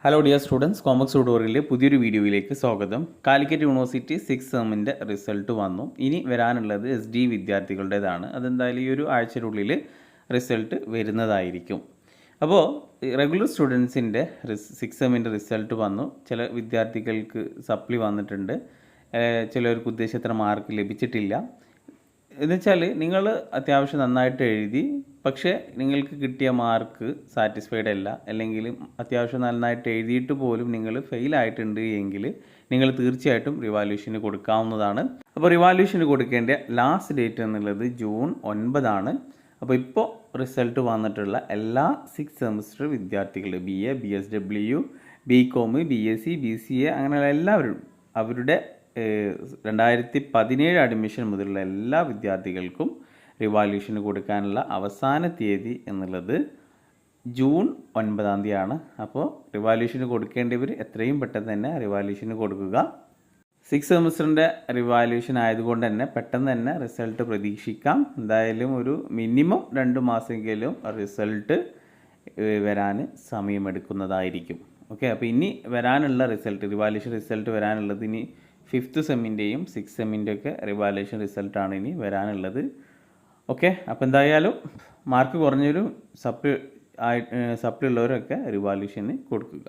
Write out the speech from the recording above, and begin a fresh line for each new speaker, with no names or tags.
Hello dear students, കോമക്സ് ട്യൂട്ടോറിയലിലെ പുതിയൊരു വീഡിയോയിലേക്ക് സ്വാഗതം. കാലിക്കറ്റ് യൂണിവേഴ്സിറ്റി 6th സെമ്മിൻ്റെ റിസൾട്ട് വന്നു. ഇനി വരാനുള്ളത് SD വിദ്യാർത്ഥികളുടേതാണ്. അതെന്തായാലും ഈ ഒരു ആഴ്ചയുടെ റിസൾട്ട് വരുന്നതായിരിക്കും. അപ്പോൾ റെഗുലർ സ്റ്റുഡൻസിൻ്റെ 6th സെമ്മിൻ്റെ റിസൾട്ട് വന്നു. ചില വിദ്യാർത്ഥികൾക്ക് സപ്ലി വന്നിട്ടുണ്ട്, ചിലർക്ക് ഉദ്ദേശിച്ചത്ര മാർക്ക് ലഭിച്ചിട്ടില്ല. എന്നുവെച്ചാൽ നിങ്ങൾ അത്യാവശ്യം നന്നായിട്ട് എഴുതി, പക്ഷേ നിങ്ങൾക്ക് കിട്ടിയ മാർക്ക് സാറ്റിസ്ഫൈഡ് അല്ല, അല്ലെങ്കിൽ അത്യാവശ്യം നന്നായിട്ട് എഴുതിയിട്ട് പോലും നിങ്ങൾ ഫെയിൽ ആയിട്ടുണ്ട് എങ്കിൽ നിങ്ങൾ തീർച്ചയായിട്ടും റിവാലുവേഷന് കൊടുക്കാവുന്നതാണ്. അപ്പോൾ റിവാലുവേഷന് കൊടുക്കേണ്ട ലാസ്റ്റ് ഡേറ്റ് എന്നുള്ളത് ജൂൺ 9 അപ്പോൾ ഇപ്പോൾ റിസൾട്ട് വന്നിട്ടുള്ള എല്ലാ 6th സെമസ്റ്റർ വിദ്യാർത്ഥികൾ BA, BSW, BCom, BSc, BCA അങ്ങനെയുള്ള എല്ലാവരും അവരുടെ 2017 അഡ്മിഷൻ മുതലുള്ള എല്ലാ വിദ്യാർത്ഥികൾക്കും റിവാലുവേഷന് കൊടുക്കാനുള്ള അവസാന തീയതി എന്നുള്ളത് ജൂൺ 9 അപ്പോൾ റിവാലുവേഷന് കൊടുക്കേണ്ടവർ എത്രയും പെട്ടെന്ന് തന്നെ റിവാലുവേഷന് കൊടുക്കുക. 6th സെമസ്റ്ററിൻ്റെ റിവാലുവേഷൻ ആയതുകൊണ്ട് തന്നെ പെട്ടെന്ന് തന്നെ റിസൾട്ട് പ്രതീക്ഷിക്കാം. എന്തായാലും ഒരു മിനിമം 2 മാസമെങ്കിലും റിസൾട്ട് വരാൻ സമയമെടുക്കുന്നതായിരിക്കും. ഓക്കെ, അപ്പോൾ ഇനി വരാനുള്ള റിവാലുവേഷൻ റിസൾട്ട് വരാനുള്ളത് ഇനി 5th സെമ്മിൻ്റെയും 6th സെമ്മിൻ്റെ ഒക്കെ റിവാലുവേഷൻ റിസൾട്ടാണ് ഇനി വരാനുള്ളത്. ഓക്കെ, അപ്പോൾ എന്തായാലും മാർക്ക് കുറഞ്ഞൊരു സപ്ലി ഉള്ളവരൊക്കെ റിവാലുവേഷന് കൊടുക്കുക.